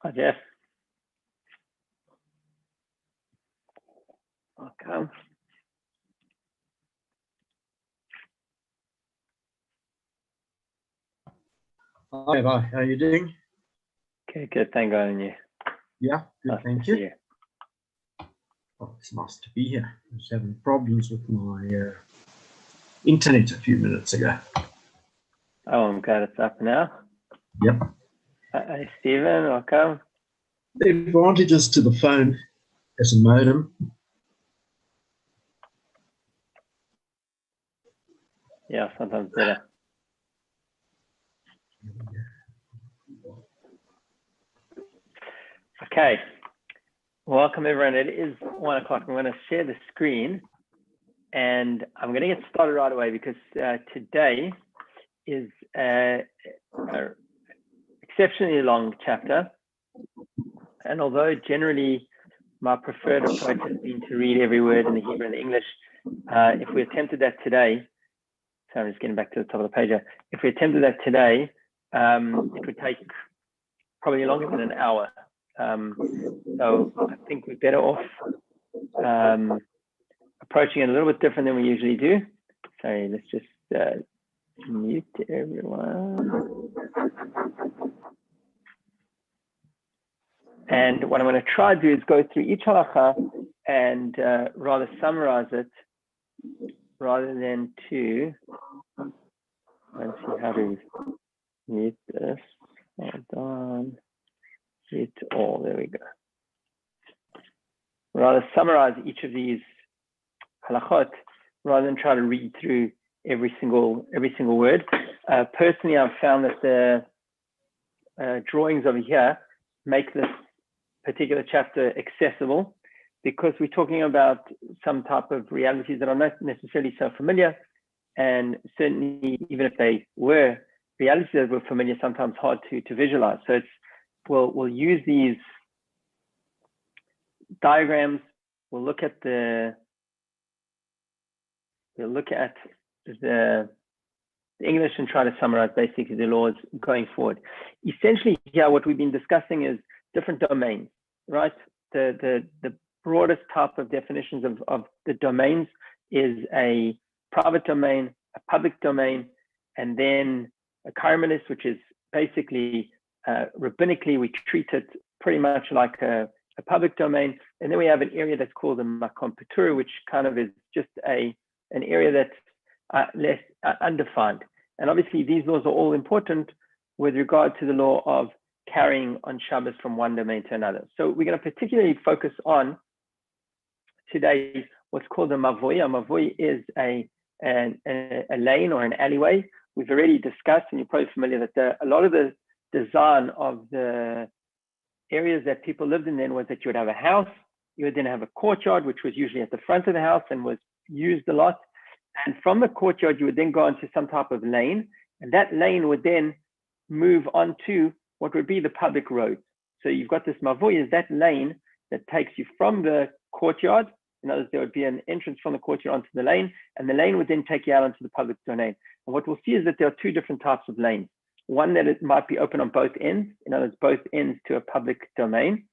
Hi, Jeff. Welcome. Hi, bye. How are you doing? Okay, good. Thank God, and you? Yeah, good. Nice Thank to see you. Oh, it's nice to be here. I was having problems with my internet a few minutes ago. Oh, I'm glad it's up now. Yep. Hi, Stephen. Welcome. The advantages to the phone as a modem. Yeah, sometimes better. Okay. Welcome, everyone. It is 1 o'clock. I'm going to share the screen, and I'm going to get started right away because today is an exceptionally long chapter. And although generally my preferred approach has been to read every word in the Hebrew and the English, if we attempted that today, so I'm just getting back to the top of the page here. If we attempted that today, it would take probably longer than an hour. So I think we're better off approaching it a little bit different than we usually do. Sorry, let's just mute everyone. And what I'm going to try to do is go through each halacha and rather summarize it rather than to, let's see how to mute this. Hold on. Mute all. There we go. Rather summarize each of these halachot rather than try to read through every single word. Personally, I've found that the drawings over here make this particular chapter accessible because we're talking about some type of realities that are not necessarily so familiar, and certainly even if they were realities that were familiar, sometimes hard to visualize. So we'll use these diagrams. We'll look at the English and try to summarize basically the laws going forward. Essentially, here what we've been discussing is different domains, right? The broadest type of definitions of the domains is a private domain, a public domain, and then a karmelis, which is basically rabbinically we treat it pretty much like a public domain. And then we have an area that's called the makom patur, which kind of is just an area that's less undefined. And obviously these laws are all important with regard to the law of carrying on Shabbos from one domain to another. So we're going to particularly focus on today what's called a mavoi. A mavoi is a lane or an alleyway. We've already discussed, and you're probably familiar, that a lot of the design of the areas that people lived in then was that you would have a house, you would then have a courtyard, which was usually at the front of the house and was used a lot. And from the courtyard, you would then go onto some type of lane, and that lane would then move onto what would be the public road. So you've got this mavoi, is that lane that takes you from the courtyard. In other words, there would be an entrance from the courtyard onto the lane, and the lane would then take you out onto the public domain. And what we'll see is that there are two different types of lanes. One that it might be open on both ends, in other words, both ends to a public domain,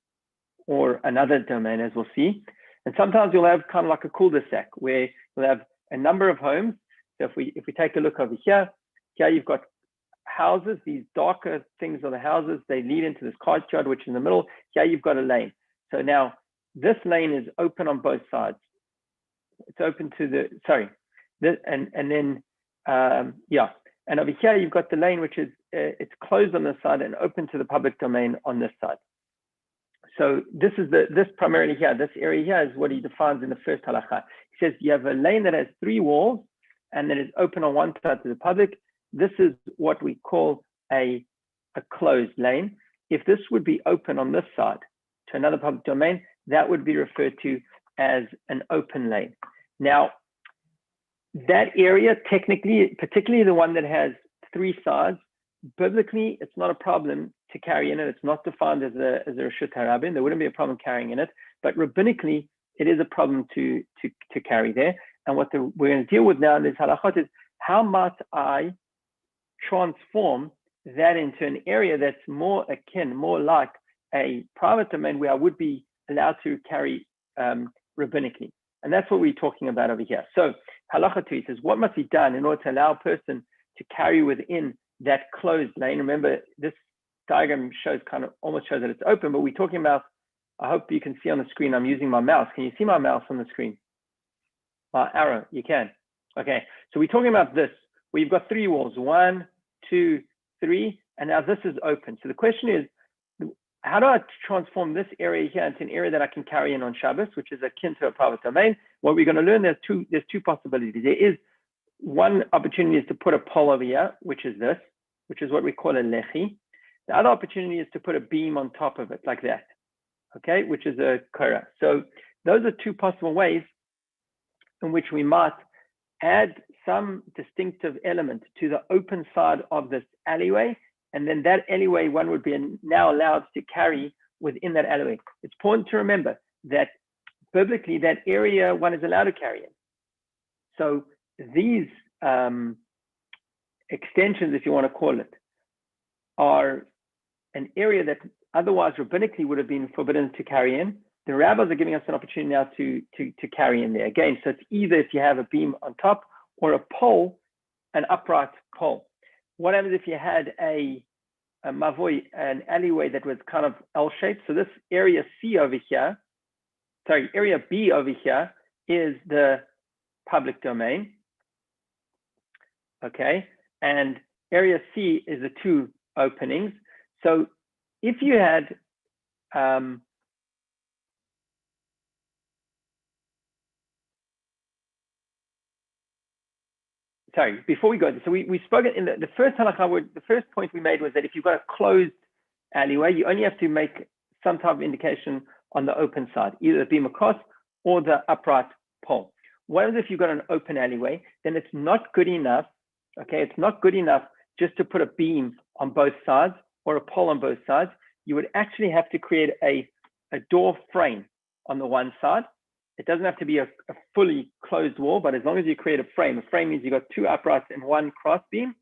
or another domain, as we'll see. And sometimes you'll have kind of like a cul-de-sac where you'll have a number of homes. So if we take a look over here you've got houses. These darker things are the houses. They lead into this courtyard, which is in the middle. Here you've got a lane. So now this lane is open on both sides. It's open to the, sorry, this, and then, yeah. And over here, you've got the lane, which is, it's closed on this side and open to the public domain on this side. So this is this primarily here, this area here is what he defines in the first halakha. He says you have a lane that has 3 walls and that is open on one side to the public. This is what we call a closed lane. If this would be open on this side to another public domain, that would be referred to as an open lane. Now, that area technically, particularly the one that has 3 sides, biblically, it's not a problem to carry in it. It's not defined as a Reshut HaRabim. There wouldn't be a problem carrying in it, but rabbinically, it is a problem to carry there. And what we're going to deal with now in this halachot is how might I transform that into an area that's more akin, more like a private domain where I would be allowed to carry rabbinically. And that's what we're talking about over here. So halacha 2 says, what must be done in order to allow a person to carry within that closed lane? Remember, this diagram shows almost shows that it's open, but we're talking about, I hope you can see on the screen, I'm using my mouse. Can you see my mouse on the screen? My arrow, you can. Okay, so we're talking about this, where you've got 3 walls, 1, 2, 3, and now this is open. So the question is, how do I transform this area here into an area that I can carry in on Shabbos, which is akin to a private domain? What we're going to learn, there's two possibilities. There is one opportunity is to put a pole over here, which is this, which is what we call a lechi. The other opportunity is to put a beam on top of it, like that, okay, which is a kora. So those are 2 possible ways in which we might add some distinctive element to the open side of this alleyway, and then that alleyway one would be now allowed to carry within that alleyway. It's important to remember that biblically that area one is allowed to carry in. So these extensions, if you want to call it, are an area that otherwise rabbinically would have been forbidden to carry in. The rabbis are giving us an opportunity now to carry in there again. So it's either if you have a beam on top or a pole, an upright pole. What happens if you had a mavoy, an alleyway that was kind of L-shaped? So this area C over here, sorry, area B over here is the public domain, okay? And area C is the 2 openings. So if you had, sorry, before we go, so we spoke in the first halakha, the first point we made was that if you've got a closed alleyway, you only have to make some type of indication on the open side, either the beam across or the upright pole. What if you've got an open alleyway? Then it's not good enough, okay? It's not good enough just to put a beam on both sides or a pole on both sides. You would actually have to create a door frame on the one side. It doesn't have to be a fully closed wall, but as long as you create a frame means you've got 2 uprights and 1 cross beam,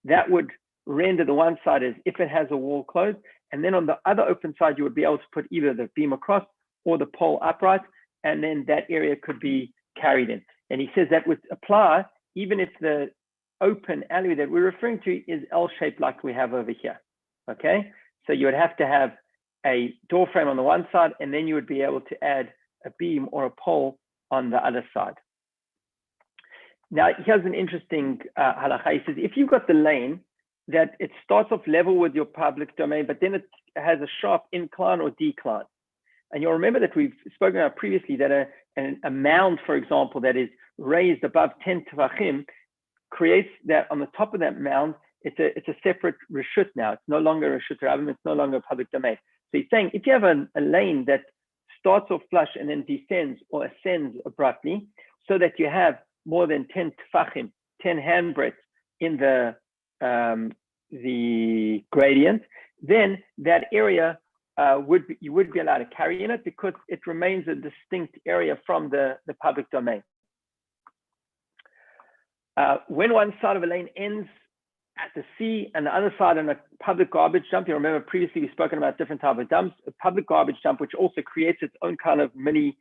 that would render the one side as if it has a wall closed. And then on the other open side, you would be able to put either the beam across or the pole upright, and then that area could be carried in. And he says that would apply even if the open alleyway that we're referring to is L-shaped like we have over here, okay? So you would have to have a door frame on the one side, and then you would be able to add a beam or a pole on the other side. Now, here's an interesting halakha. He says, if you've got the lane that it starts off level with your public domain, but then it has a sharp incline or decline. And you'll remember that we've spoken about previously that a mound, for example, that is raised above 10 tefachim creates that on the top of that mound, it's a separate reshut now. It's no longer a reshut rabim, it's no longer a public domain. So he's saying if you have a lane that starts off flush and then descends or ascends abruptly, so that you have more than 10 tefachim, 10 handbreadths in the gradient, then that area you would be allowed to carry in it because it remains a distinct area from the public domain. When one side of a lane ends at the sea and the other side in a public garbage dump, you remember previously we've spoken about different types of dumps, a public garbage dump, which also creates its own kind of mini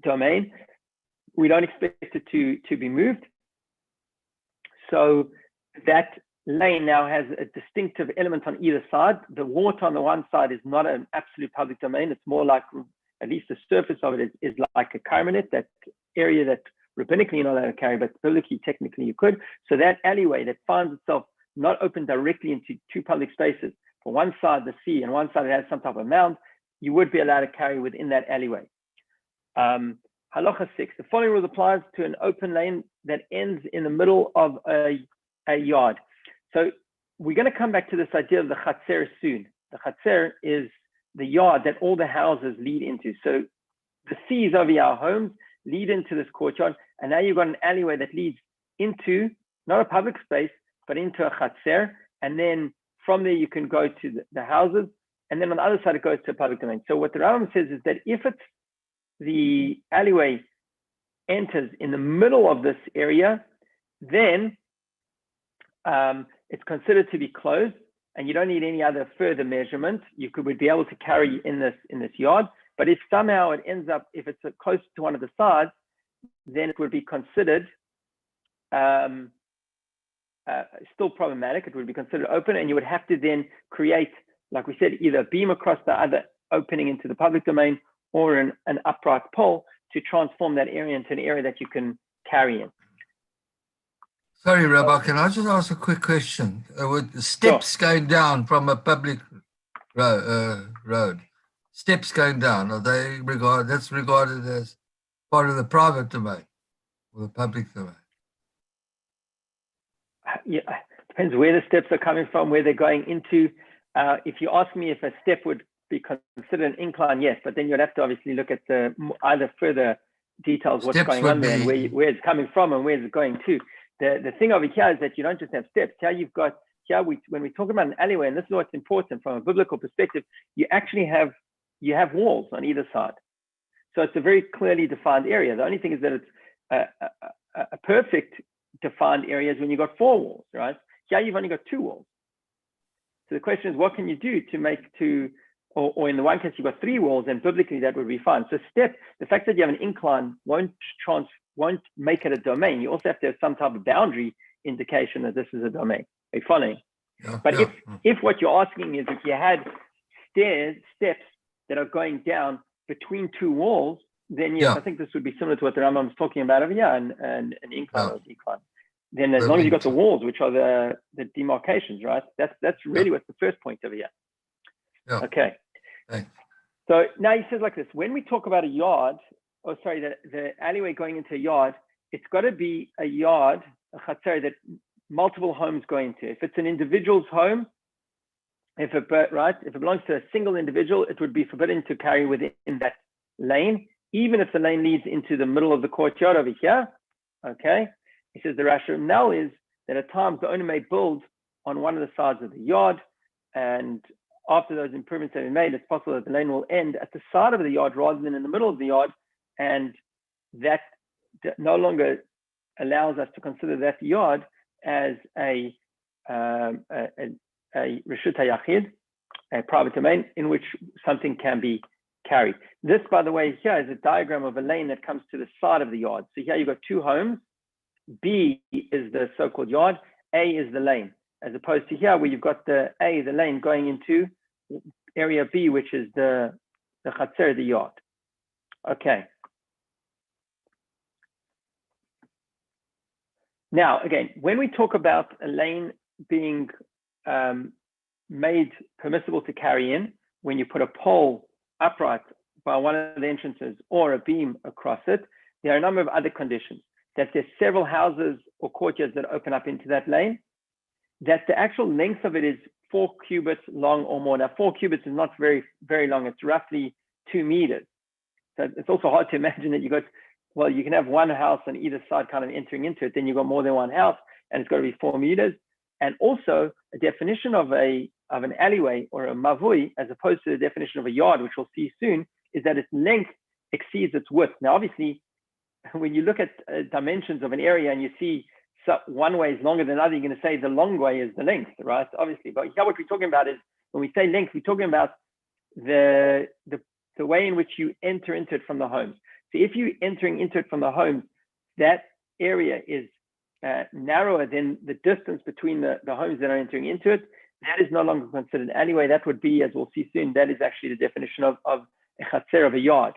domain. We don't expect it to be moved. So that lane now has a distinctive element on either side. The water on the one side is not an absolute public domain. It's more like, at least the surface of it is like a carbonate, that area that rabbinically you're not allowed to carry, but biblically, technically you could. So that alleyway that finds itself not open directly into 2 public spaces, for one side the sea and one side it has some type of mound, you would be allowed to carry within that alleyway. Halacha 6, the following rule applies to an open lane that ends in the middle of a yard. So we're going to come back to this idea of the chatzer soon. The chatzer is the yard that all the houses lead into. So the seas over our homes lead into this courtyard, and now you've got an alleyway that leads into not a public space, but into a chatzer, and then from there you can go to the houses, and then on the other side it goes to a public domain. So what the Rambam says is that if it's the alleyway enters in the middle of this area, then it's considered to be closed, and you don't need any other further measurement, would be able to carry in this yard. But if somehow it ends up, if it's close to one of the sides, then it would be considered still problematic. It would be considered open, and you would have to then create, like we said, either a beam across the other opening into the public domain or an upright pole to transform that area into an area that you can carry in. Sorry, Rabbi, can I just ask a quick question? With the steps going down from a public road, steps going down, are they that's regarded as part of the private domain or the public domain? Yeah, depends where the steps are coming from, where they're going into. If you ask me if a step would be considered an incline, yes, but then you'd have to obviously look at the either further details, what's going on there, and where it's coming from and where it's going to. The thing over here is that you don't just have steps. Here you've got, when we talk about an alleyway, and this is what's important from a biblical perspective, you actually have walls on either side. So it's a very clearly defined area. The only thing is that it's a perfect defined area is when you've got 4 walls, right? Here you've only got 2 walls. So the question is, what can you do to make or in the one case you've got 3 walls, and biblically that would be fine. So the fact that you have an incline won't make it a domain. You also have to have some type of boundary indication that this is a domain. Are you following? But if what you're asking is if you had steps that are going down between 2 walls, then yes, I think this would be similar to what the Rambam was talking about over here, and an incline or decline. Then as long as you've got the walls, which are the demarcations, right? That's really what's the first point over here. Yeah. Okay. Thanks. So now he says like this, when we talk about a yard, the alleyway going into a yard, it's got to be a yard, a chatzar, that multiple homes go into. If it's an individual's home, if it belongs to a single individual, it would be forbidden to carry within that lane, even if the lane leads into the middle of the courtyard over here. Okay. He says the rationale is that at times the owner may build on one of the sides of the yard, and after those improvements have been made, it's possible that the lane will end at the side of the yard rather than in the middle of the yard, and that no longer allows us to consider that yard as a reshut hayachid, a private domain in which something can be carried. This, by the way, here is a diagram of a lane that comes to the side of the yard. So here you've got 2 homes. B is the so-called yard. A is the lane, as opposed to here where you've got the lane going into area B, which is the chatzar, the yard. Okay. Now, again, when we talk about a lane being made permissible to carry in, when you put a pole upright by one of the entrances or a beam across it, there are a number of other conditions. That there's several houses or courtyards that open up into that lane, that the actual length of it is 4 cubits long or more. Now, 4 cubits is not very, very long. It's roughly 2 meters. So it's also hard to imagine that you can have one house on either side kind of entering into it, then you've got more than one house, and it's got to be 4 meters. And also a definition of an alleyway or a mavui, as opposed to the definition of a yard, which we'll see soon, is that its length exceeds its width. Now, obviously, when you look at dimensions of an area and you see one way is longer than another, you're going to say the long way is the length, right? Obviously, but here what we're talking about is, when we say length, we're talking about the way in which you enter into it from the homes. So if you're entering into it from the homes, that area is narrower than the distance between the homes that are entering into it. That is no longer considered an alleyway. That would be, as we'll see soon, that is actually the definition of a chatzar, of a yard.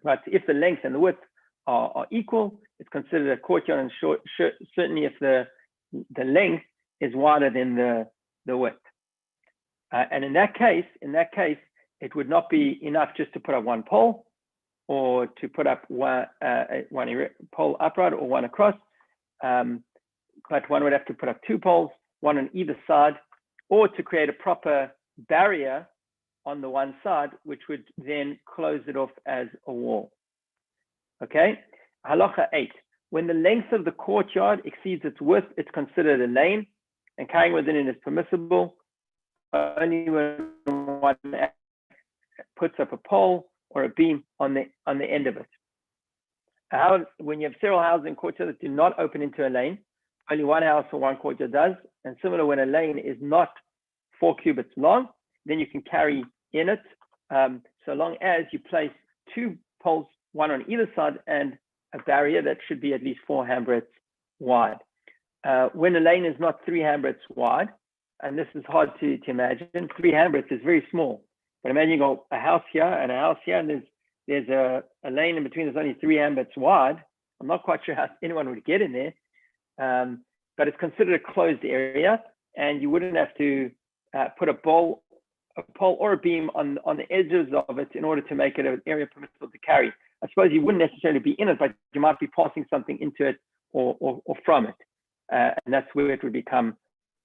Right? So if the length and the width are equal, it's considered a courtyard, and certainly if the length is wider than the width. And in that case, it would not be enough just to put up one pole, or to put up one pole upright or one across. But one would have to put up 2 poles, one on either side, or to create a proper barrier on the one side, which would then close it off as a wall. Okay, halacha 8. When the length of the courtyard exceeds its width, it's considered a lane, and carrying within it is permissible only when one puts up a pole or a beam on the end of it. When you have several houses in courtyard that do not open into a lane, only one house or one courtyard does. And similar, when a lane is not 4 cubits long, then you can carry in it, so long as you place 2 poles, one on either side, and a barrier that should be at least 4 handbreadths wide. When a lane is not 3 handbreadths wide, and this is hard to imagine, 3 handbreadths is very small. But imagine you got a house here and a house here, and there's a lane in between that's only 3 handbreadths wide. I'm not quite sure how anyone would get in there, but it's considered a closed area, and you wouldn't have to put a pole or a beam on the edges of it in order to make it an area permissible to carry. I suppose you wouldn't necessarily be in it, but you might be passing something into it or from it, and that's where it would become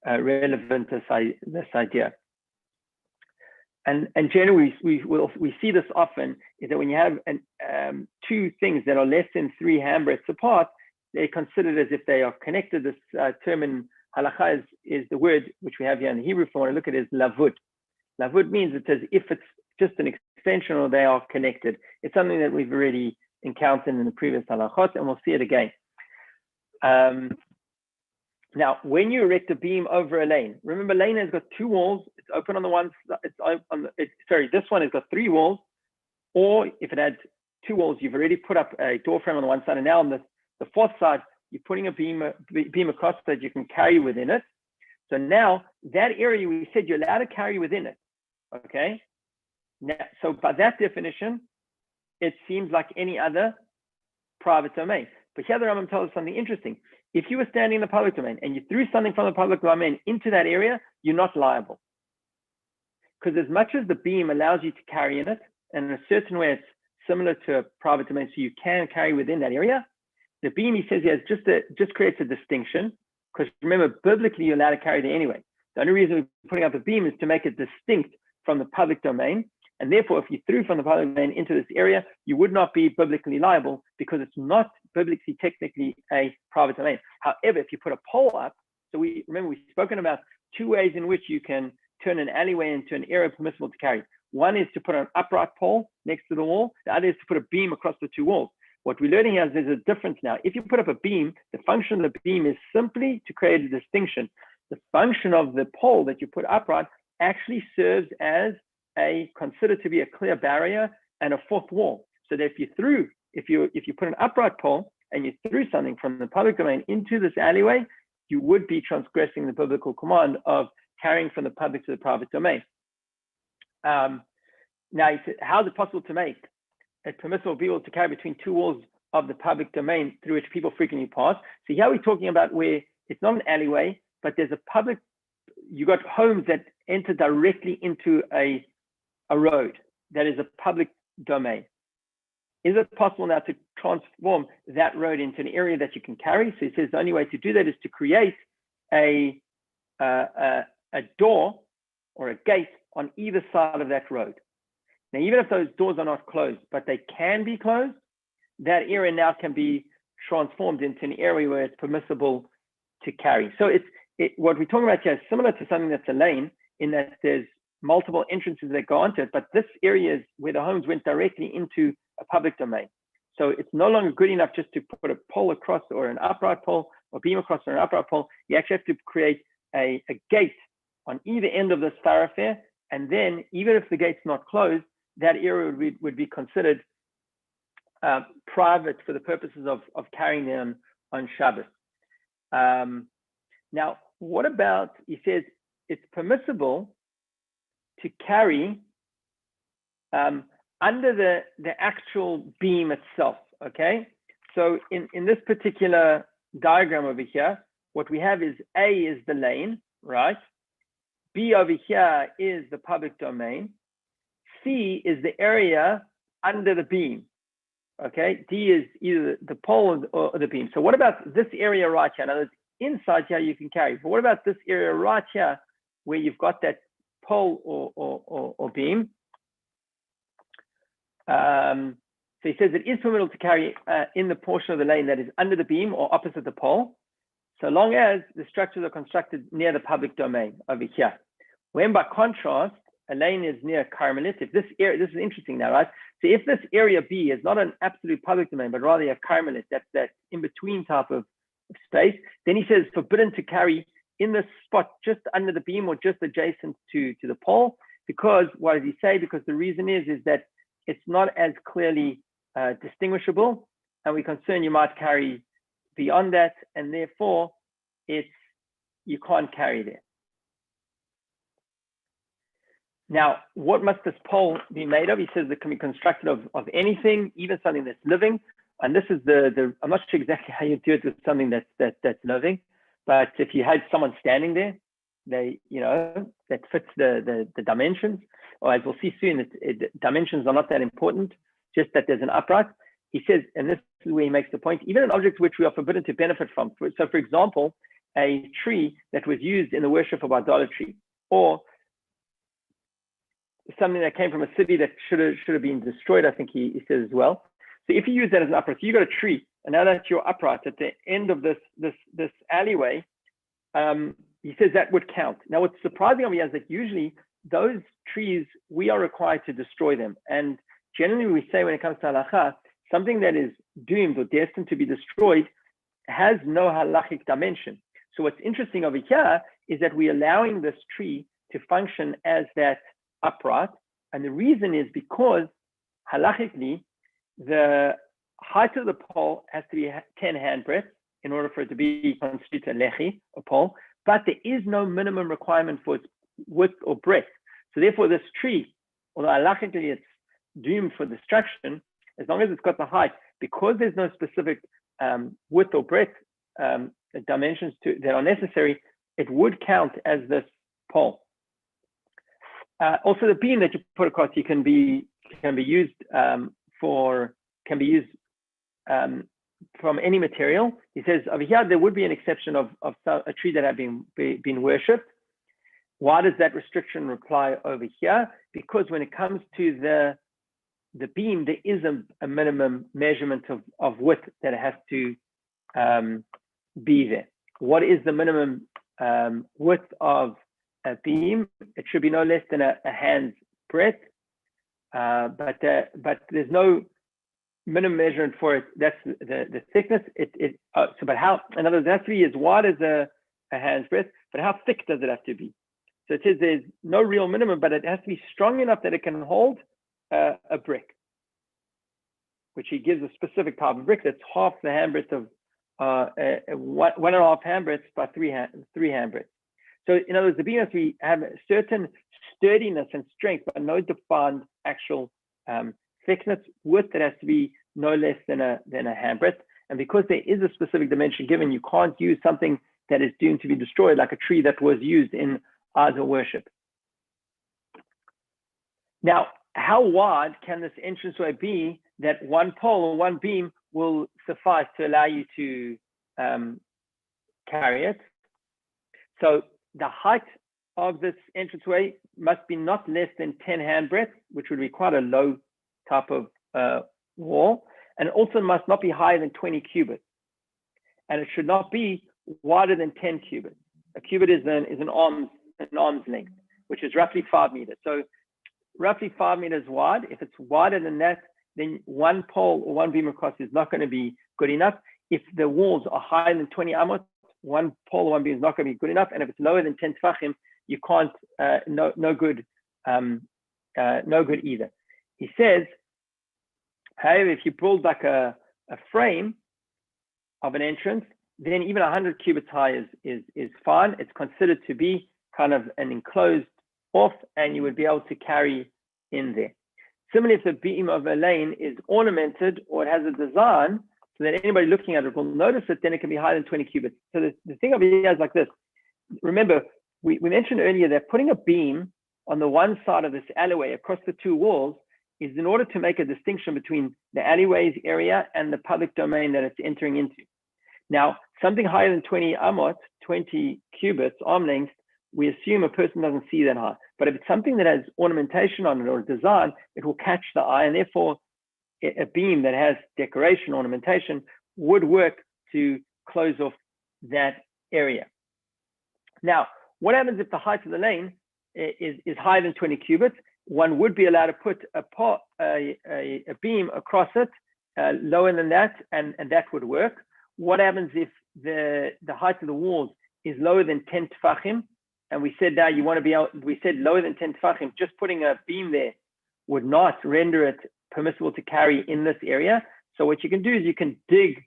relevant, this idea. And generally, we see this often, is that when you have 2 things that are less than 3 handbreadths apart, they're considered as if they are connected. This term in halakha is the word which we have here in the Hebrew form. I look at it as lavud. Lavud means it's as if it's just an extension or they are connected. It's something that we've already encountered in the previous halachot, and we'll see it again. Now, when you erect a beam over a lane, remember, lane has got 2 walls. It's open on the one side. This one has got 3 walls. Or if it had 2 walls, you've already put up a door frame on the one side, and now on the 4th side, you're putting a beam across so that you can carry within it. So now that area we said you're allowed to carry within it. Okay. Now, so by that definition, it seems like any other private domain. But here the Rambam tells us something interesting. If you were standing in the public domain and you threw something from the public domain into that area, you're not liable. Because as much as the beam allows you to carry in it, and in a certain way it's similar to a private domain, so you can carry within that area, the beam, he says, just creates a distinction. Because remember, biblically, you're allowed to carry there anyway. The only reason we're putting up a beam is to make it distinct from the public domain. And therefore, if you threw from the public domain into this area, you would not be biblically liable because it's not biblically technically a private domain. However, if you put a pole up, so we've spoken about 2 ways in which you can turn an alleyway into an area permissible to carry. One is to put an upright pole next to the wall. The other is to put a beam across the 2 walls. What we're learning here is there's a difference now. If you put up a beam, the function of the beam is simply to create a distinction. The function of the pole that you put upright actually serves as considered to be a clear barrier and a 4th wall. So that if you put an upright pole and you threw something from the public domain into this alleyway, you would be transgressing the biblical command of carrying from the public to the private domain. Now, he said, how is it possible to make it permissible people to carry between 2 walls of the public domain through which people frequently pass? So here we're talking about where it's not an alleyway, but there's a public, you got homes that enter directly into a road that is a public domain. Is it possible now to transform that road into an area that you can carry? So he says the only way to do that is to create a door or a gate on either side of that road. Now, even if those doors are not closed, but they can be closed, that area now can be transformed into an area where it's permissible to carry. So what we're talking about here is similar to something that's a lane, in that there's multiple entrances that go onto it, but this area is where the homes went directly into a public domain. So it's no longer good enough just to put a pole across or an upright pole or beam across or an upright pole. You actually have to create a gate on either end of this thoroughfare. And then even if the gate's not closed, that area would be considered private for the purposes of carrying them on Shabbos. Now, what about, he says, it's permissible to carry under the actual beam itself, okay? So in this particular diagram over here, what we have is A is the lane, right? B over here is the public domain. C is the area under the beam, okay? D is either the pole or the beam. So what about this area right here? Now, inside here you can carry, but what about this area right here where you've got that pole or beam? So he says it is permissible to carry in the portion of the lane that is under the beam or opposite the pole, so long as the structures are constructed near the public domain over here. When by contrast, a lane is near Carmelit, if this area, this is interesting now, right? So if this area B is not an absolute public domain, but rather a Carmelit, that's that in-between type of space, then he says forbidden to carry in the spot just under the beam or just adjacent to the pole. Because what does he say? Because the reason is that it's not as clearly distinguishable, and we're concerned you might carry beyond that, and therefore you can't carry there. Now, what must this pole be made of? He says it can be constructed of anything, even something that's living. And this is I'm not sure exactly how you do it with something that's living, but if you had someone standing there, that fits the dimensions, or as we'll see soon, dimensions are not that important, just that there's an upright. He says, and this is where he makes the point, even an object which we are forbidden to benefit from. So for example, a tree that was used in the worship of idolatry, or something that came from a city that should have been destroyed, I think he says as well. So if you use that as an upright, so you got a tree, and now that's your upright at the end of this alleyway, he says that would count. Now, what's surprising of me is that usually those trees, we are required to destroy them. And generally we say when it comes to halacha, something that is doomed or destined to be destroyed has no halachic dimension. So what's interesting over here is that we're allowing this tree to function as that upright. And the reason is because halachically, the height of the pole has to be 10 handbreadths in order for it to be constituted a lechi, a pole, but there is no minimum requirement for its width or breadth. So therefore this tree, although halachically it's doomed for destruction, as long as it's got the height, because there's no specific width or breadth dimensions that are necessary, it would count as this pole. Also, the beam that you put across, can be used from any material. He says over here there would be an exception of a tree that had been worshipped. Why does that restriction apply over here? Because when it comes to the beam, there is a minimum measurement of width that has to be there. What is the minimum width of a beam? It should be no less than a hand's breadth, but there's no minimum measurement for it. That's the thickness. But how? In other words, it has to be as wide as a hand's breadth. But how thick does it have to be? So it says there's no real minimum, but it has to be strong enough that it can hold a brick, which he gives a specific type of brick that's half the handbreadth of 1.5 handbreadths by 3 handbreadths. So in other words, the beam has to have a certain sturdiness and strength, but no defined actual thickness. Width that has to be no less than a handbreadth. And because there is a specific dimension given, you can't use something that is doomed to be destroyed, like a tree that was used in idol worship. Now, how wide can this entranceway be that one pole or one beam will suffice to allow you to carry it? So the height of this entranceway must be not less than 10 handbreadths, which would be quite a low type of wall, and also must not be higher than 20 cubits, and it should not be wider than 10 cubits. A cubit is an arm's length, which is roughly 5 meters. So roughly 5 meters wide. If it's wider than that, then one pole or one beam across is not going to be good enough. If the walls are higher than 20 amot, one pole or one beam is not going to be good enough. And if it's lower than 10 tefachim, you can't, no good either. He says, however, if you build like a frame of an entrance, then even 100 cubits high is fine. It's considered to be kind of an enclosed off, and you would be able to carry in there. Similarly, if the beam of a lane is ornamented or it has a design so that anybody looking at it will notice it, then it can be higher than 20 cubits. So the thing over here is like this. Remember, we mentioned earlier that putting a beam on the one side of this alleyway across the two walls is in order to make a distinction between the alleyway's area and the public domain that it's entering into. Now, something higher than 20 amot, 20 cubits, arm length, we assume a person doesn't see that high. But if it's something that has ornamentation on it or design, it will catch the eye, and therefore a beam that has decoration, ornamentation, would work to close off that area. Now, what happens if the height of the lane is higher than 20 cubits? One would be allowed to put a beam across it lower than that, and that would work. What happens if the height of the walls is lower than 10 tefachim, and we said now you want to be out, we said lower than 10 tefachim, just putting a beam there would not render it permissible to carry in this area. So what you can do is you can dig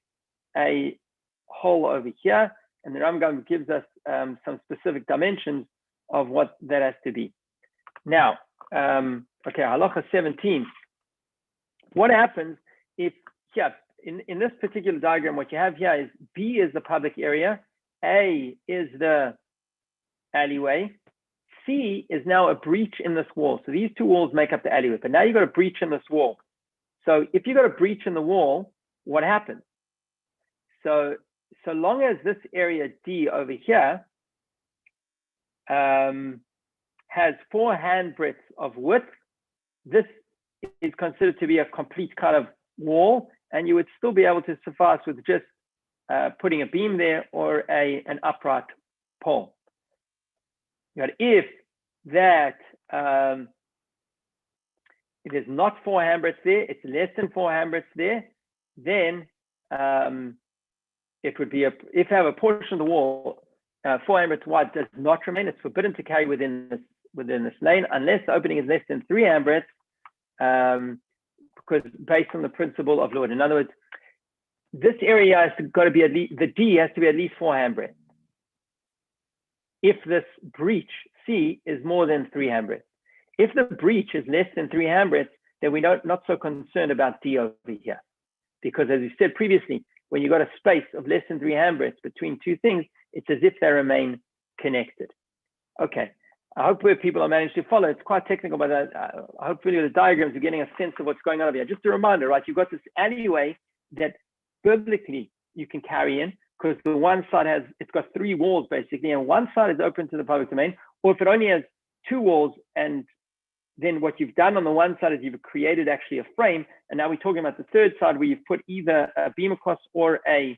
a hole over here, and the Rambam gives us some specific dimensions of what that has to be. Now, okay, halacha 17. What happens if, in this particular diagram, what you have here is B is the public area, A is the alleyway, C is now a breach in this wall. So these two walls make up the alleyway, but now you've got a breach in this wall. So if you've got a breach in the wall, what happens? So long as this area D over here has 4 handbreadths of width, this is considered to be a complete kind of wall, and you would still be able to suffice with just putting a beam there or an upright pole. But if that it is not 4 handbreadths there, it's less than 4 handbreadths there, then it would be if you have a portion of the wall 4 handbreadths wide does not remain, it's forbidden to carry within this lane unless the opening is less than 3 handbreadths, because based on the principle of Lord. In other words, this area has got to be at least, the D has to be at least 4 handbreadths. If this breach C is more than 3 handbreadths. If the breach is less than 3 handbreadths, then we're not so concerned about D over here. Because as we said previously, when you've got a space of less than 3 handbreadths between two things, it's as if they remain connected. Okay, I hope people are managed to follow. It's quite technical, but hopefully the diagrams are getting a sense of what's going on over here. Just a reminder, right? You've got this alleyway that biblically you can carry in, because the one side it's got 3 walls basically, and one side is open to the public domain, or if it only has 2 walls, and then what you've done on the one side is you've created actually a frame, and now we're talking about the third side where you've put either a beam across or an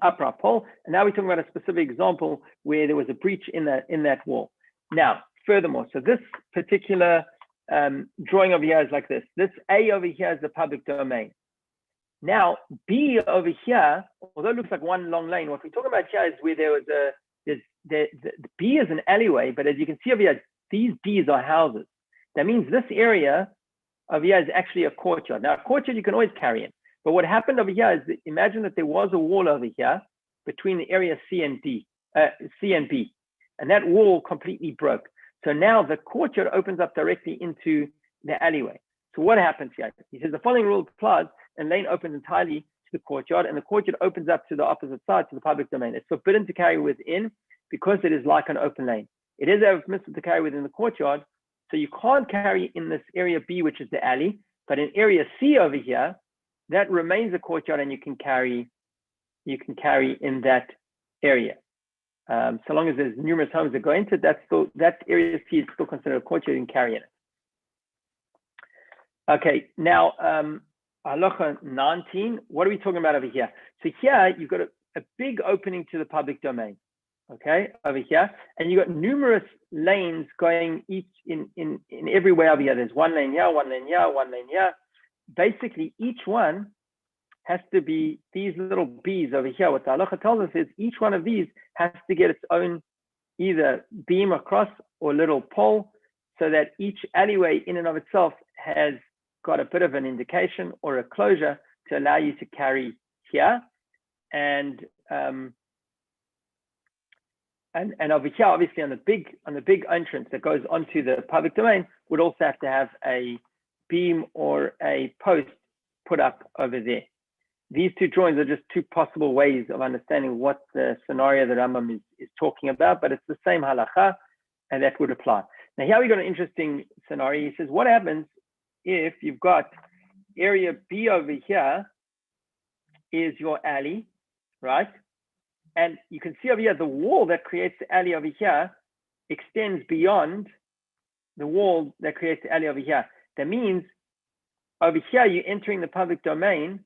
upright pole, and now we're talking about a specific example where there was a breach in that wall. Now, furthermore, so this particular drawing over here is like this. This A over here is the public domain. Now, B over here, although it looks like one long lane, what we're talking about here is where there was the B is an alleyway, but as you can see over here, these B's are houses. That means this area over here is actually a courtyard. Now, a courtyard you can always carry in, but what happened over here is, imagine that there was a wall over here between the area C and B, and that wall completely broke. So now the courtyard opens up directly into the alleyway. So what happens here? He says the following rule applies, and lane opens entirely to the courtyard, and the courtyard opens up to the opposite side, to the public domain. It's forbidden to carry within because it is like an open lane. It is permissible to carry within the courtyard, so you can't carry in this area B, which is the alley, but in area C over here, that remains a courtyard, and you can carry in that area. So long as there's numerous homes that go into it, that area C is still considered a courtyard, you can carry in it. Okay, now halacha 19, what are we talking about over here? So here you've got a big opening to the public domain, okay, over here, and you've got numerous lanes going each in every way over here. There's one lane here, one lane here, one lane here. Basically, each one has to be these little B's over here. What the halacha tells us is each one of these has to get its own either beam across or little pole, so that each alleyway in and of itself has got a bit of an indication or a closure to allow you to carry here. And over here, obviously on the big entrance that goes onto the public domain, would also have to have a beam or a post put up over there. These two drawings are just two possible ways of understanding what the scenario that Rambam is talking about, but it's the same halacha, and that would apply. Now here we got an interesting scenario. He says, what happens if you've got area B over here is your alley, right? And you can see over here, the wall that creates the alley over here extends beyond the wall that creates the alley over here. That means over here, you're entering the public domain,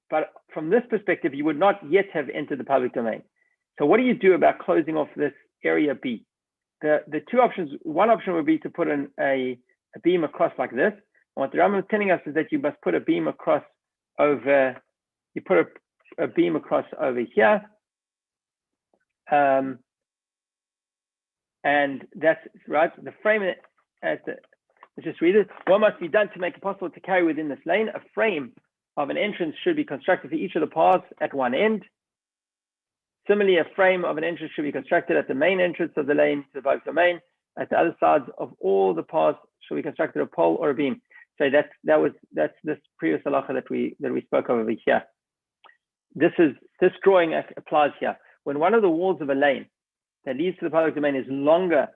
but from this perspective, you would not yet have entered the public domain. So what do you do about closing off this area B? The two options, one option would be to put in a beam across like this. And what the Rambam is telling us is that you must put a beam across over, you put a beam across over here, And that's right. The frame, let's just read it. What must be done to make it possible to carry within this lane? A frame of an entrance should be constructed for each of the paths at one end. Similarly, a frame of an entrance should be constructed at the main entrance of the lane to the public domain. At the other sides of all the paths should be constructed a pole or a beam. So that's this previous halacha that we spoke of over here. This drawing applies here. When one of the walls of a lane that leads to the public domain is longer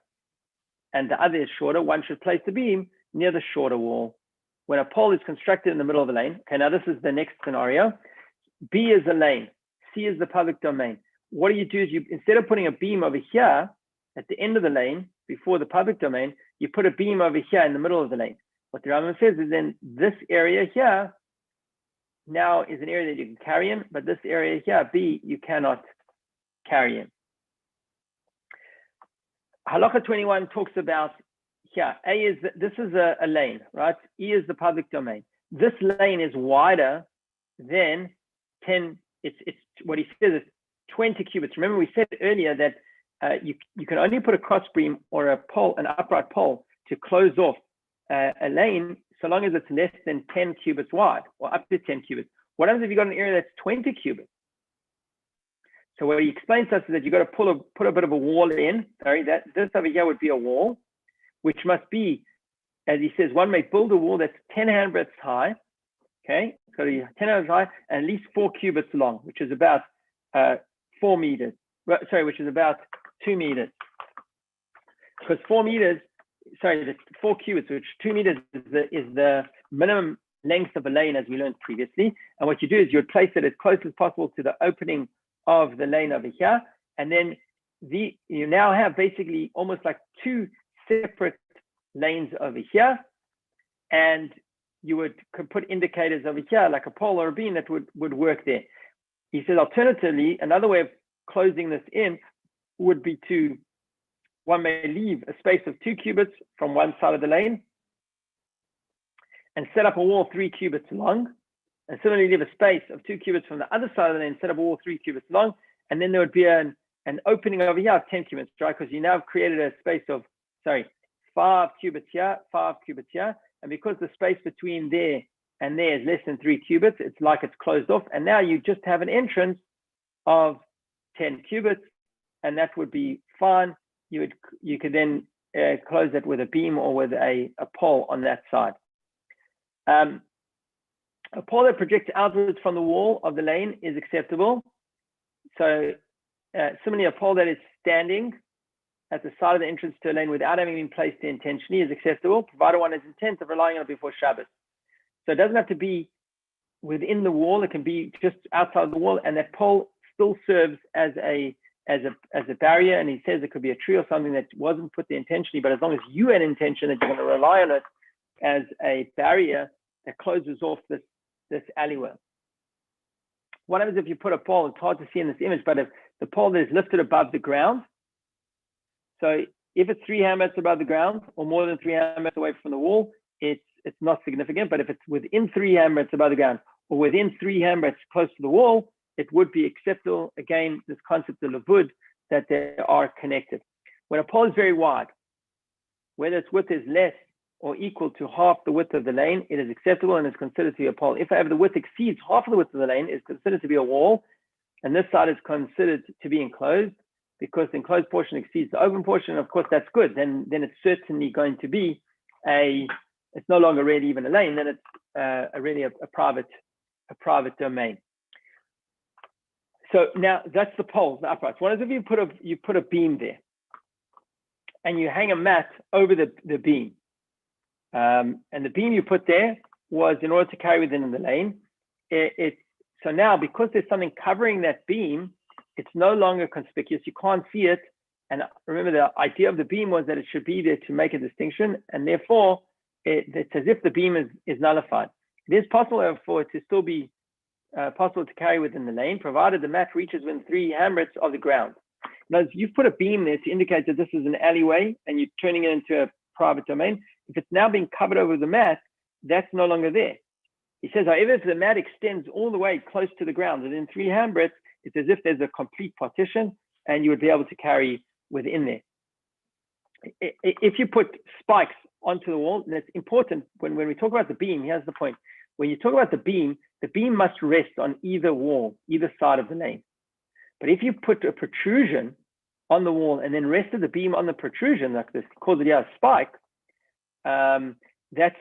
and the other is shorter, one should place the beam near the shorter wall. When a pole is constructed in the middle of the lane, okay, now this is the next scenario. B is the lane, C is the public domain. What do? Is instead of putting a beam over here at the end of the lane before the public domain, you put a beam over here in the middle of the lane. What the Rambam says is then this area here now is an area that you can carry in, but this area here, B, you cannot carry in. Halacha 21 talks about here. This is a lane, right? E is the public domain. This lane is wider than 10. It's what he says is 20 cubits. Remember, we said earlier that you can only put a cross beam or a pole, an upright pole, to close off a lane so long as it's less than 10 cubits wide or up to 10 cubits. What happens if you've got an area that's 20 cubits? So what he explains to us is that you've got to put a bit of a wall in. Sorry, this over here would be a wall, which must be, as he says, one may build a wall that's 10 handbreadths high. Okay, it's got to be 10 handbreadths high and at least 4 cubits long, which is about 4 meters. Sorry, which is about 2 meters. Because 4 meters, sorry, the 4 cubits, which 2 meters is the minimum length of a lane, as we learned previously. And what you do is you would place it as close as possible to the opening of the lane over here, and then you now have basically almost like two separate lanes over here, and you could put indicators over here like a pole or a beam that would work there. He says alternatively, another way of closing this in would be one may leave a space of 2 cubits from one side of the lane and set up a wall 3 cubits long. And similarly, leave a space of 2 cubits from the other side of the lane, set up a wall 3 cubits long, and then there would be an opening over here of 10 cubits, right? Because you now have created a space of, 5 cubits here, 5 cubits here, and because the space between there and there is less than 3 cubits, it's like it's closed off, and now you just have an entrance of 10 cubits, and that would be fine. You could then close it with a beam or with a pole on that side. A pole that projects outwards from the wall of the lane is acceptable. So similarly, a pole that is standing at the side of the entrance to a lane without having been placed there intentionally is acceptable, provided one is intent of relying on it before Shabbos. So it doesn't have to be within the wall, it can be just outside the wall, and that pole still serves as a barrier. And he says it could be a tree or something that wasn't put there intentionally, but as long as you had intention that you're going to rely on it as a barrier that closes off this alleyway. What happens if you put a pole? It's hard to see in this image, but if the pole that is lifted above the ground, so if it's 3 handbreadths above the ground or more than 3 handbreadths away from the wall, it's not significant. But if it's within 3 handbreadths above the ground or within 3 handbreadths close to the wall, it would be acceptable. Again, this concept of lavud, that they are connected. When a pole is very wide, whether its width is less or equal to half the width of the lane, it is acceptable and is considered to be a pole. If however the width exceeds half of the width of the lane, it is considered to be a wall, and this side is considered to be enclosed because the enclosed portion exceeds the open portion. Of course, that's good. Then it's certainly going to be it's no longer really even a lane. Then it's really a private domain. So now that's the poles, the uprights. What if you put a beam there, and you hang a mat over the beam? And the beam you put there was in order to carry within the lane. So now, because there's something covering that beam, it's no longer conspicuous. You can't see it. And remember, the idea of the beam was that it should be there to make a distinction. And therefore, it's as if the beam is nullified. It is possible for it to still be possible to carry within the lane, provided the mat reaches within 3 handbreadths of the ground. Now, if you've put a beam there to indicate that this is an alleyway and you're turning it into a private domain, if it's now being covered over the mat, that's no longer there. He says, however, if the mat extends all the way close to the ground within 3 handbreadths, it's as if there's a complete partition, and you would be able to carry within there. If you put spikes onto the wall, that's important. When we talk about the beam, here's the point. When you talk about the beam must rest on either wall, either side of the lane. But if you put a protrusion on the wall and then rested the beam on the protrusion like this, called it a spike, that's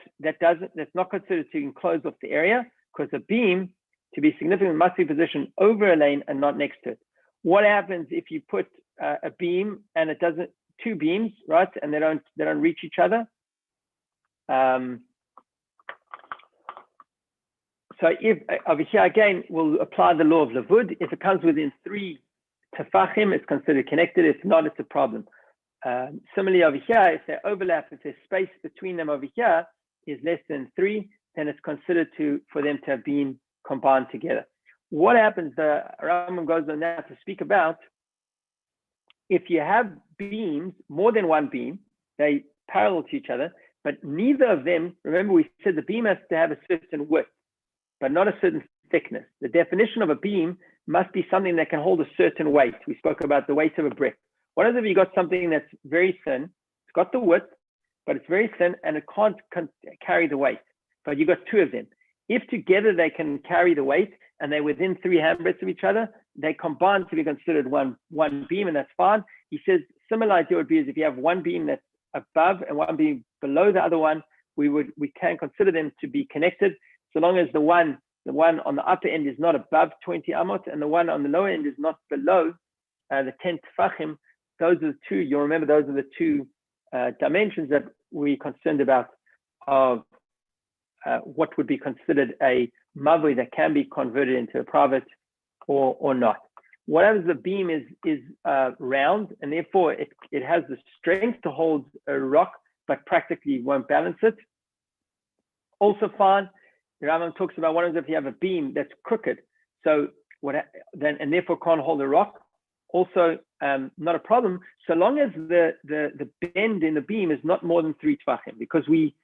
not considered to enclose off the area, because the beam, to be significant, must be positioned over a lane and not next to it. What happens if you put a beam and it doesn't, two beams, right, and they don't reach each other? So if over here again, we'll apply the law of Lavud. If it comes within 3 tefachim, it's considered connected. If not, it's a problem. Similarly over here, if they overlap, if there's space between them over here is less than 3, then it's considered for them to have been combined together. What happens, the Rambam goes on now to speak about, if you have beams, more than one beam, they parallel to each other, but neither of them, remember we said the beam has to have a certain width, but not a certain thickness. The definition of a beam must be something that can hold a certain weight. We spoke about the weight of a brick. What if you got something that's very thin, it's got the width, but it's very thin and it can't carry the weight, but you got two of them. If together they can carry the weight and they're within 3 handbreadths of each other, they combine to be considered one beam, and that's fine. He says similar idea would be as if you have one beam that's above and one beam below the other one, we can consider them to be connected, so long as the one on the upper end is not above 20 amot and the one on the lower end is not below the 10 tefachim. Those are the two, you'll remember those are the two dimensions that we're concerned about of what would be considered a mavui that can be converted into a private or not. What happens, the beam is round, and therefore it has the strength to hold a rock, but practically won't balance it. Also fine, the Rambam talks about what happens if you have a beam that's crooked, so and therefore can't hold a rock. Also, not a problem, so long as the bend in the beam is not more than 3 tefachim, because we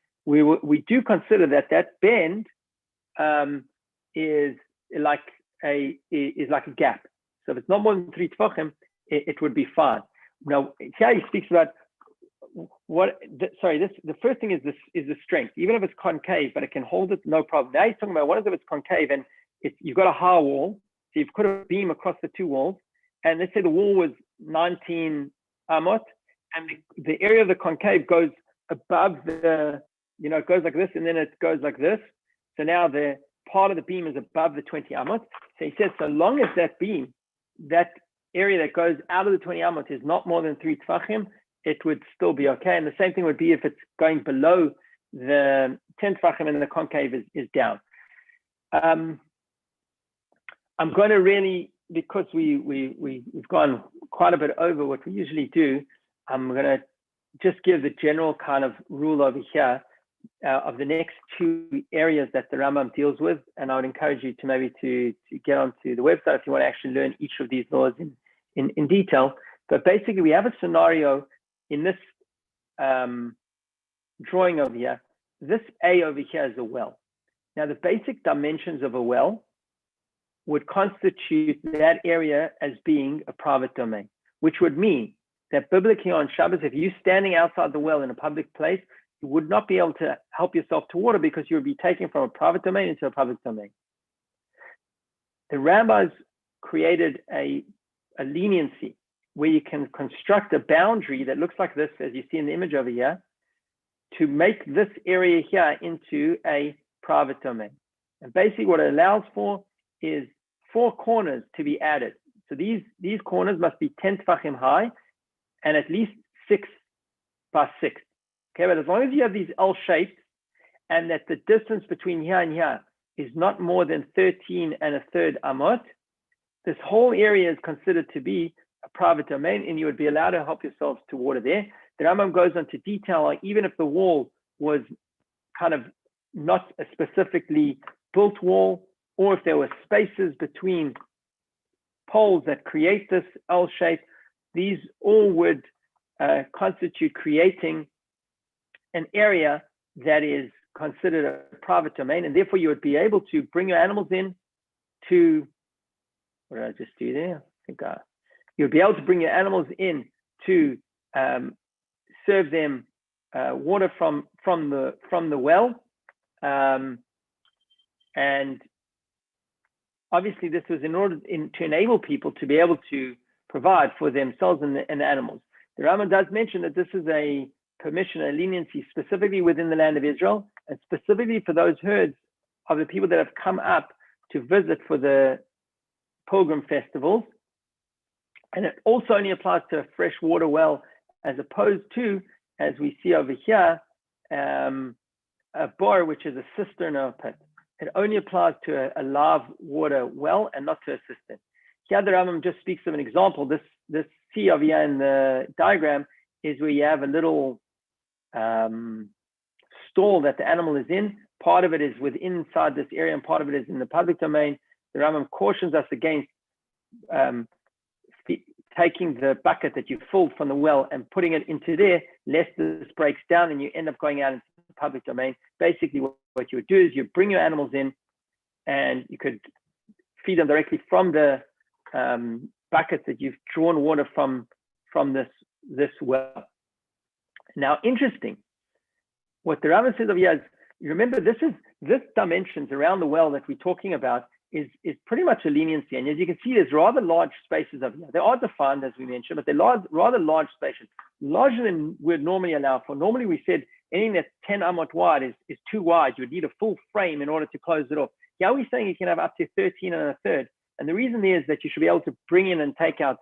do consider that bend is like a gap. So if it's not more than 3 tefachim, it would be fine. Now here he speaks about the first thing is the strength. Even if it's concave, but it can hold it, no problem. Now he's talking about what if it's concave and you've got a high wall, so you've put a beam across the 2 walls, and let's say the wall was 19 amot, and the area of the concave goes above it goes like this, and then it goes like this. So now the part of the beam is above the 20 amot. So he says, so long as that beam, that area that goes out of the 20 amot is not more than 3 tefachim, it would still be okay. And the same thing would be if it's going below the 10 tefachim and the concave is down. I'm going to really, because we've gone quite a bit over what we usually do, I'm going to just give the general kind of rule over here of the next 2 areas that the Rambam deals with, and I would encourage you to maybe to get onto the website if you want to actually learn each of these laws in detail. But basically, we have a scenario in this drawing over here. This A over here is a well. Now, the basic dimensions of a well would constitute that area as being a private domain, which would mean that biblically on Shabbos, if you're standing outside the well in a public place, you would not be able to help yourself to water because you would be taken from a private domain into a public domain. The rabbis created a leniency where you can construct a boundary that looks like this, as you see in the image over here, to make this area here into a private domain. And basically what it allows for is 4 corners to be added. So these corners must be 10 tefachim high and at least 6 by 6. Okay, but as long as you have these L shapes and that the distance between here and here is not more than 13 1/3 amot, this whole area is considered to be a private domain, and you would be allowed to help yourselves to water there. The Rambam goes on to detail, like even if the wall was kind of not a specifically built wall, or if there were spaces between poles that create this L shape, these all would constitute creating an area that is considered a private domain, and therefore you would be able to bring your animals in to, what did I just do there? I think You'll be able to bring your animals in to serve them water from the well, and obviously this was in order to enable people to be able to provide for themselves and the animals. The Rambam does mention that this is a permission, a leniency specifically within the land of Israel, and specifically for those herds of the people that have come up to visit for the pilgrim festivals. And it also only applies to a fresh water well, as opposed to, as we see over here, a bar, which is a cistern or a pit. It only applies to a live water well and not to a cistern. Here the Rambam just speaks of an example. This C over here in the diagram is where you have a little stall that the animal is in. Part of it is inside this area and part of it is in the public domain. The Rambam cautions us against taking the bucket that you filled from the well and putting it into there, lest this breaks down and you end up going out into the public domain. Basically, what you would do is you bring your animals in and you could feed them directly from the buckets that you've drawn water from this well. Now, interesting, what the Rambam says over here is, you remember this dimensions around the well that we're talking about is pretty much a leniency. And as you can see, there's rather large spaces over here. They are defined, as we mentioned, but they're rather large spaces, larger than we'd normally allow for. Normally, we said anything that's 10 amot wide is too wide. You would need a full frame in order to close it off. Here we're saying you can have up to 13 and a third. And the reason is that you should be able to bring in and take out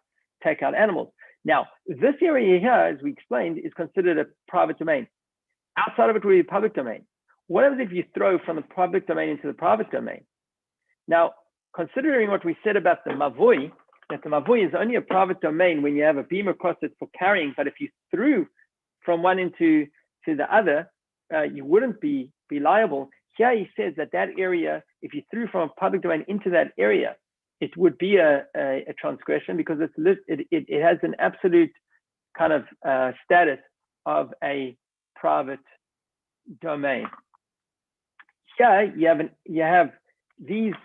animals. Now, this area here, as we explained, is considered a private domain. Outside of it will be public domain. What happens if you throw from the public domain into the private domain? Now, considering what we said about the mavoi, that the mavoi is only a private domain when you have a beam across it for carrying, but if you threw from one into the other, you wouldn't be liable. Here he says that area, if you threw from a public domain into that area, it would be a transgression because it has an absolute kind of status of a private domain. Here you have these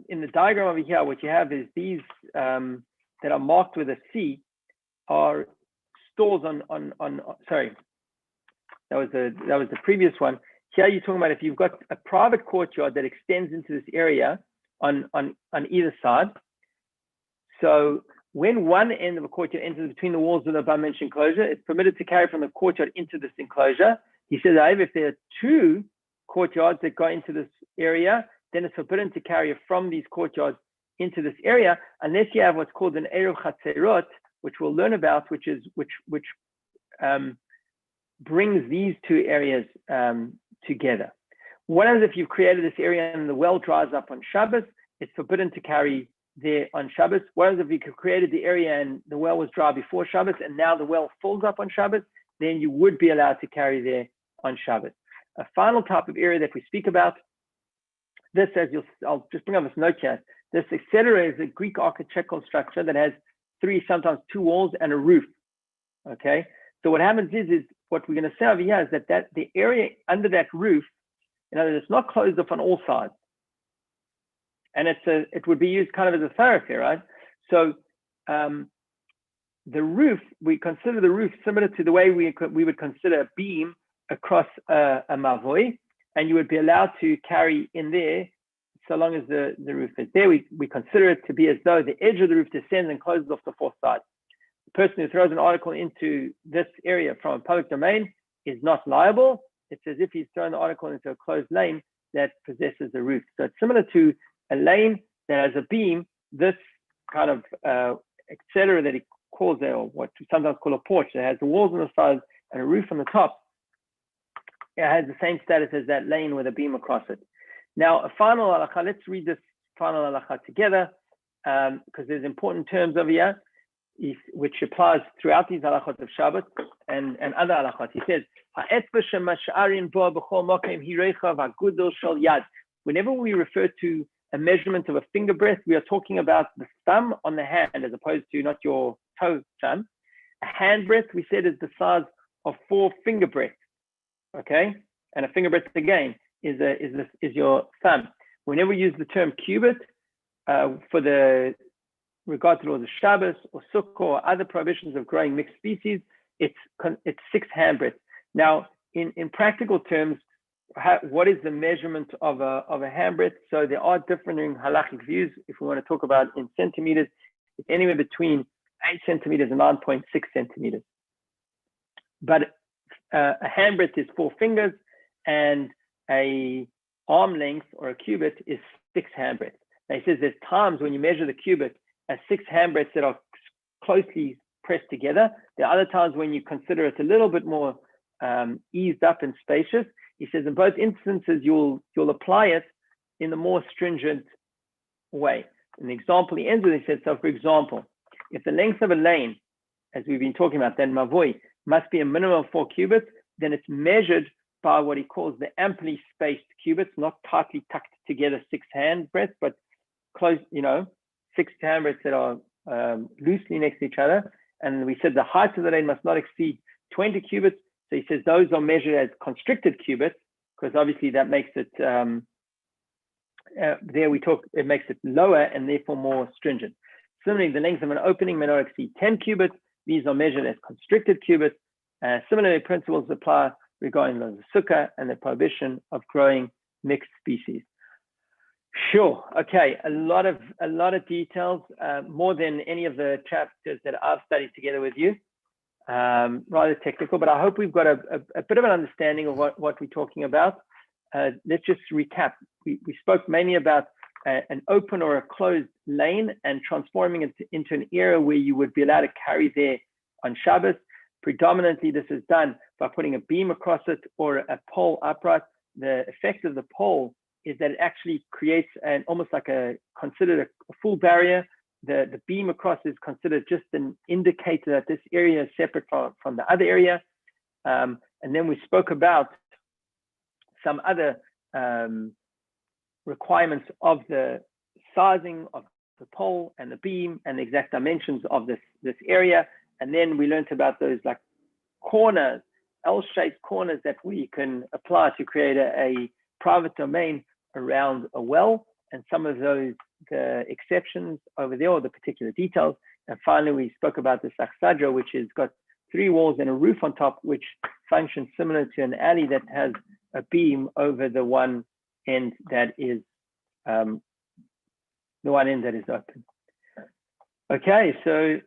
in the diagram over here. What you have is these that are marked with a C are stalls on. Sorry, that was the previous one. Here you're talking about if you've got a private courtyard that extends into this area on either side. So when one end of a courtyard enters between the walls of the above-mentioned enclosure, it's permitted to carry from the courtyard into this enclosure. He says, however, if there are two courtyards that go into this area, then it's forbidden to carry from these courtyards into this area, unless you have what's called an Eruv Chatzerot, which we'll learn about, which brings these two areas together. What happens if you've created this area and the well dries up on Shabbos? It's forbidden to carry there on Shabbos. What happens if you created the area and the well was dry before Shabbos and now the well fills up on Shabbos? Then you would be allowed to carry there on Shabbos. A final type of area that we speak about, this, I'll just bring up this note here. This etc. is a Greek architectural structure that has sometimes two walls and a roof. Okay, so what happens is what we're going to say over here is that the area under that roof, in other words, it's not closed off on all sides, and it would be used kind of as a thoroughfare, right? So the roof, we consider the roof similar to the way we would consider a beam across a mavoi, and you would be allowed to carry in there so long as the roof is there. We consider it to be as though the edge of the roof descends and closes off the fourth side. The person who throws an article into this area from a public domain is not liable. It's as if he's thrown the article into a closed lane that possesses a roof. So it's similar to a lane that has a beam. This kind of etc. that he calls there, or what we sometimes call a porch, that has the walls on the sides and a roof on the top. It has the same status as that lane with a beam across it. Now, a final halakha, let's read this final halakha together, because there's important terms over here, which applies throughout these halachot of Shabbos and other halachot. He says, whenever we refer to a measurement of a finger breadth, we are talking about the thumb on the hand as opposed to not your toe thumb. A hand breadth, we said, is the size of 4 finger breadths. Okay, and a finger breadth again is your thumb. Whenever we use the term cubit for the regard to laws of Shabbos or Sukkah or other prohibitions of growing mixed species, it's 6 handbreadths. Now, in practical terms, what is the measurement of a handbreadth? So there are differing halachic views. If we want to talk about in centimeters, it's anywhere between 8 centimeters and 9.6 centimeters. But a handbreadth is 4 fingers, and a arm length or a cubit is 6 handbreadths. Now he says there's times when you measure the cubit as 6 handbreadths that are closely pressed together. There are other times when you consider it a little bit more eased up and spacious. He says in both instances you'll apply it in the more stringent way. An example he ends with, he says, so for example, if the length of a lane, as we've been talking about, then mavoi, must be a minimum of 4 cubits, then it's measured by what he calls the amply spaced cubits, not tightly tucked together 6 handbreadths, but close, 6 handbreadths that are loosely next to each other. And we said the height of the lane must not exceed 20 cubits. So he says those are measured as constricted cubits, because obviously that makes it, it makes it lower and therefore more stringent. Similarly, the length of an opening may not exceed 10 cubits. These are measured as constricted cubits. Similarly, principles apply regarding the sukkah and the prohibition of growing mixed species. Sure. Okay. A lot of details, more than any of the chapters that I've studied together with you. Rather technical, but I hope we've got a bit of an understanding of what we're talking about. Let's just recap. We spoke mainly about an open or a closed lane and transforming it into an area where you would be allowed to carry there on Shabbos. Predominantly, this is done by putting a beam across it or a pole upright. The effect of the pole is that it actually creates almost like considered a full barrier. The beam across is considered just an indicator that this area is separate from the other area. And then we spoke about some other requirements of the sizing of the pole and the beam and the exact dimensions of this area. And then we learned about those like corners, L-shaped corners that we can apply to create a private domain around a well, and some of those the exceptions over there or the particular details. And finally, we spoke about the saksadra, which has got 3 walls and a roof on top, which functions similar to an alley that has a beam over the one end that is open. Okay, so